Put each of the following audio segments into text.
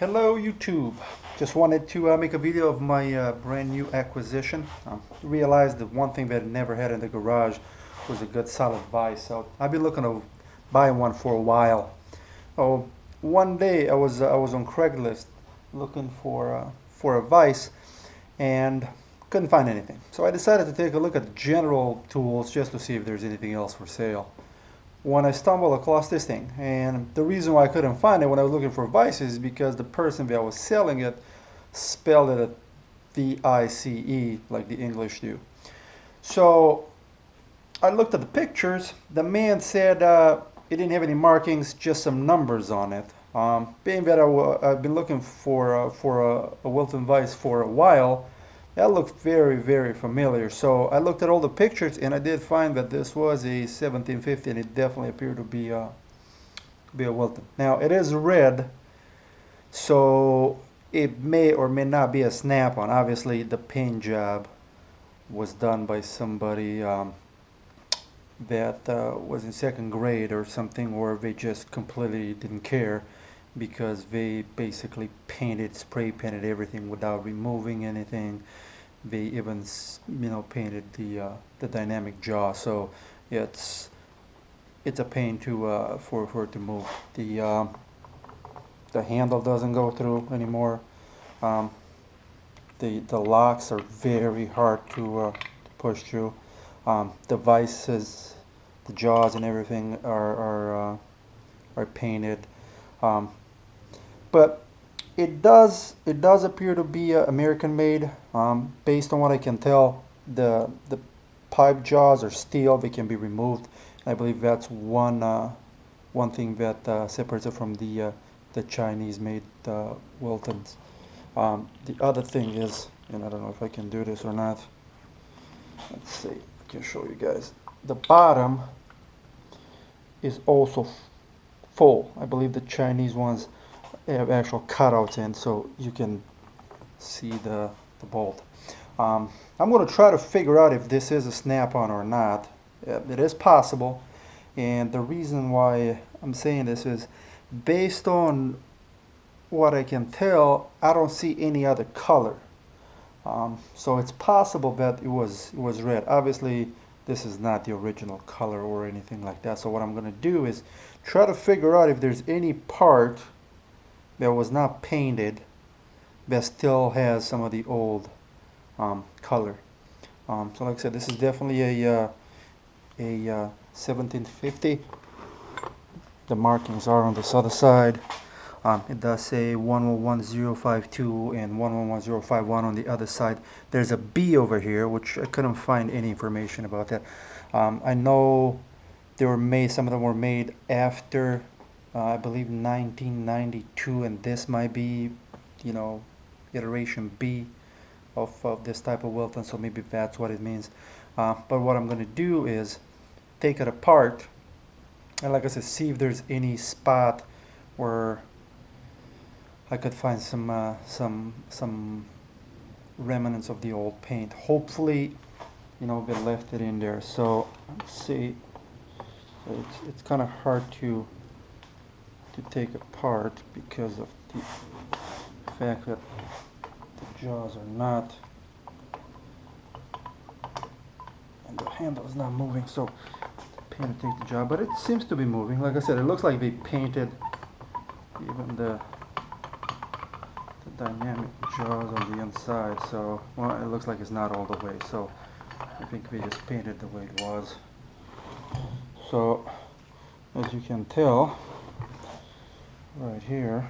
Hello YouTube. Just wanted to make a video of my brand new acquisition. Realized that one thing that I never had in the garage was a good solid vise. So I've been looking to buy one for a while. Oh, one day I was on Craigslist looking for a vise and couldn't find anything. So I decided to take a look at general tools just to see if there's anything else for sale. When I stumbled across this thing, and the reason why I couldn't find it when I was looking for vices is because the person that was selling it spelled it V-I-C-E like the English do. So I looked at the pictures. The man said it didn't have any markings, just some numbers on it. Being that I've been looking for a Wilton Vise for a while, that looked very, very familiar. So I looked at all the pictures and I did find that this was a 1750 and it definitely appeared to be a Wilton. Now it is red, so it may or may not be a snap-on. Obviously the paint job was done by somebody that was in second grade or something, or they just completely didn't care because they basically spray painted everything without removing anything. They even, painted the dynamic jaw. So yeah, it's a pain to for it to move. The handle doesn't go through anymore. The locks are very hard to push through. The vices, the jaws and everything are painted. But it does appear to be American made. Based on what I can tell, the pipe jaws are steel. They can be removed. I believe that's one thing that separates it from the Chinese made Wiltons. The other thing is, and I don't know if I can do this or not. Let's see, I can show you guys. The bottom is also full. I believe the Chinese ones have actual cutouts in, so you can see the bolt. I'm going to try to figure out if this is a snap-on or not. It is possible, and the reason why I'm saying this is based on what I can tell, I don't see any other color. So it's possible that it was red. Obviously this is not the original color or anything like that. So what I'm going to do is try to figure out if there's any part that was not painted that still has some of the old color. So like I said, this is definitely a 1750. The markings are on this other side. It does say 111052 and 111051 on the other side. There's a B over here, which I couldn't find any information about that. I know they were made, some of them were made after I believe 1992, and this might be, iteration B of this type of Wilton, so maybe that's what it means. But what I'm going to do is take it apart and, like I said, see if there's any spot where I could find some remnants of the old paint. Hopefully, they left it in there. So let's see. So it's kind of hard to take apart because of the fact that the jaws are not, and the handle is not moving. So the paint will take the jaw, but it seems to be moving. Like I said, it looks like they painted even the dynamic jaws on the inside. So, well, it looks like it's not all the way. So I think they just painted the way it was. So as you can tell, right here,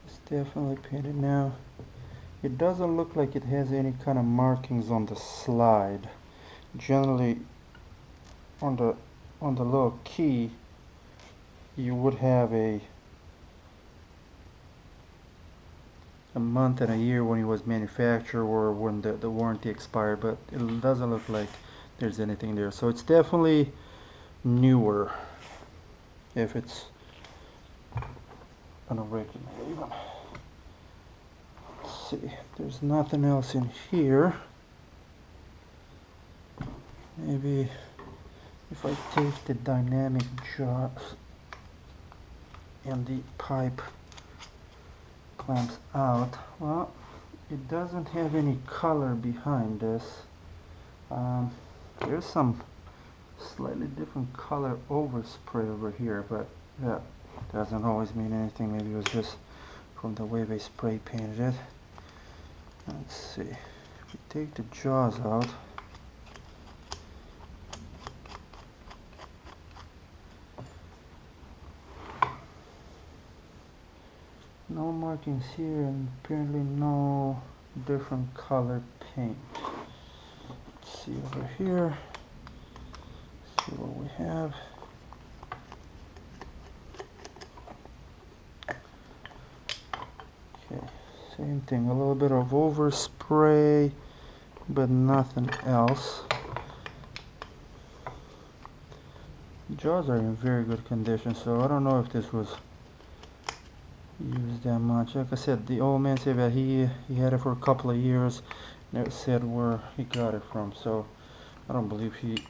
it's definitely painted now. It doesn't look like it has any kind of markings on the slide. Generally, on the little key, you would have a month and a year when it was manufactured or when the warranty expired, but it doesn't look like there's anything there. So it's definitely newer if it's an original even. Let's see, there's nothing else in here. maybe if I take the dynamic jaws and the pipe clamps out, well, it doesn't have any color behind this. There's some slightly different color overspray over here, but that doesn't always mean anything. Maybe it was just from the way they spray painted it. Let's see. If we take the jaws out, no markings here, and apparently no different color paint. Let's see over here. See what we have. Okay, same thing. A little bit of overspray, but nothing else. Jaws are in very good condition, so I don't know if this was used that much. Like I said, the old man said that he had it for a couple of years, and it said where he got it from, so I don't believe he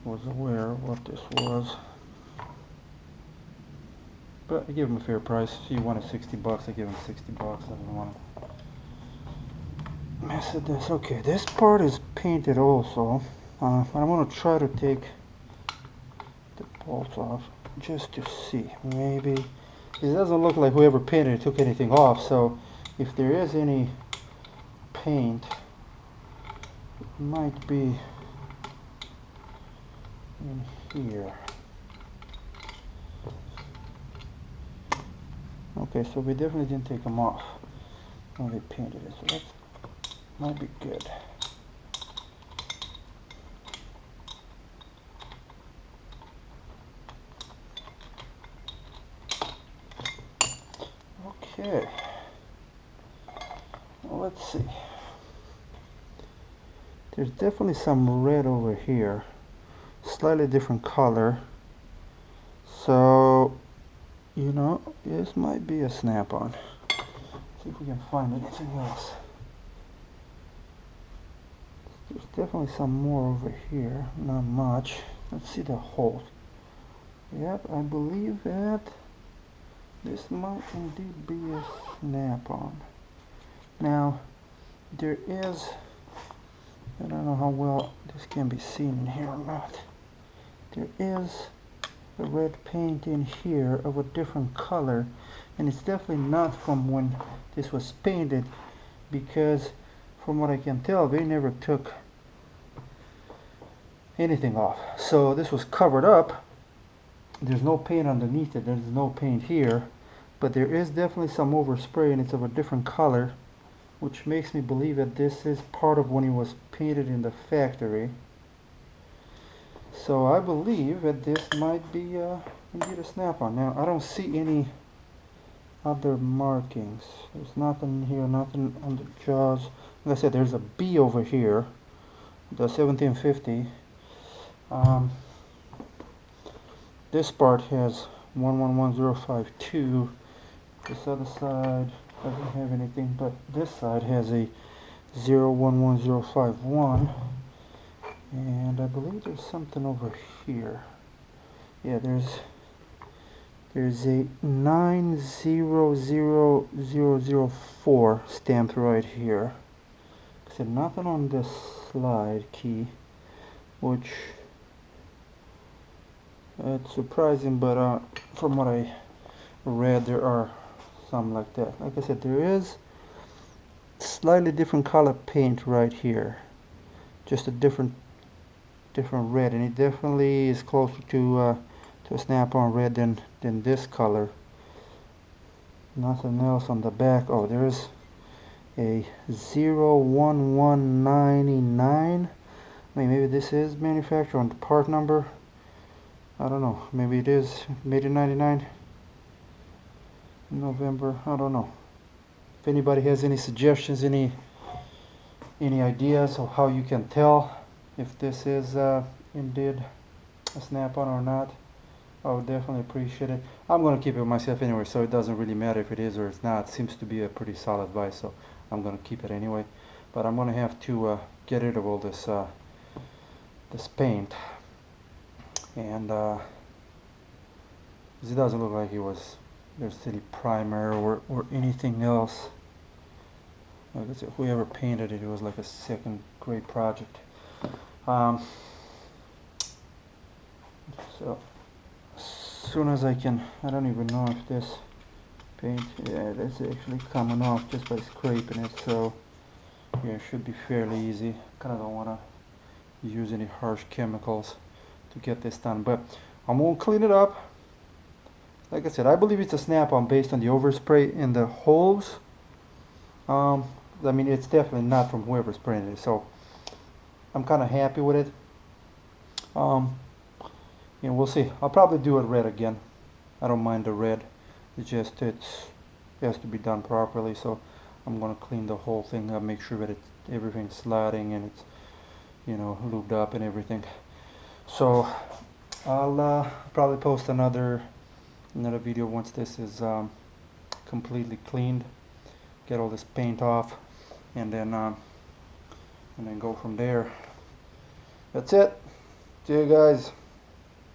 was aware of what this was. But I gave him a fair price. He wanted 60 bucks, I gave him 60 bucks. I didn't want to mess with this. Okay, this part is painted also. I'm going to try to take the bolts off just to see. Maybe it doesn't look like whoever painted it took anything off, so if there is any paint, it might be in here. Okay, so we definitely didn't take them off when they painted it, so that might be good. Okay, well, let's see. There's definitely some red over here, slightly different color. So, you know, this might be a Sanp-on. See if we can find anything else. There's definitely some more over here, not much. Let's see the holes. Yep, I believe that this might indeed be a Sanp-on. Now, there is, I don't know how well this can be seen in here or not. There is a red paint in here of a different color, and it's definitely not from when this was painted, because from what I can tell, they never took anything off. So this was covered up. There's no paint underneath it. There's no paint here, but there is definitely some overspray, and it's of a different color, which makes me believe that this is part of when it was painted in the factory. So I believe that this might be indeed a Sanp-on. Now I don't see any other markings. There's nothing here, nothing on the jaws. Like I said, there's a B over here, the 1750. This part has 111052. This other side doesn't have anything, but this side has a 011051. And I believe there's something over here. Yeah, there's a 900004 stamped right here. I said nothing on this slide key, which it's surprising, but from what I read, there are some like that. Like I said, there is slightly different color paint right here, just a different red, and it definitely is closer to a Sanp-on red than this color. Nothing else on the back. Oh, there's a 01199. I mean, maybe this is manufactured on the part number. I don't know. Maybe it is made in 99. November. I don't know. If anybody has any suggestions, any ideas of how you can tell if this is indeed a Sanp-on or not, I would definitely appreciate it. I'm going to keep it myself anyway, so it doesn't really matter if it is or it's not. It seems to be a pretty solid vise, so I'm going to keep it anyway. But I'm going to have to get rid of all this this paint, and it doesn't look like there's any primer or anything else. Like I said, whoever painted it, it was like a second grade project. So as soon as I can, I don't even know if this paint, yeah, that's actually coming off just by scraping it, so yeah, it should be fairly easy. Kind of don't want to use any harsh chemicals to get this done, but I'm gonna clean it up. Like I said, I believe it's a Sanp-on based on the overspray in the holes. I mean, it's definitely not from whoever sprayed it, so I'm kind of happy with it. You know, we'll see. I'll probably do it red again. I don't mind the red. It's just it has to be done properly, so I'm gonna clean the whole thing up, make sure that everything's sliding and it's, you know, lubed up and everything. So I'll probably post another video once this is completely cleaned, get all this paint off, and then go from there. That's it. See you guys.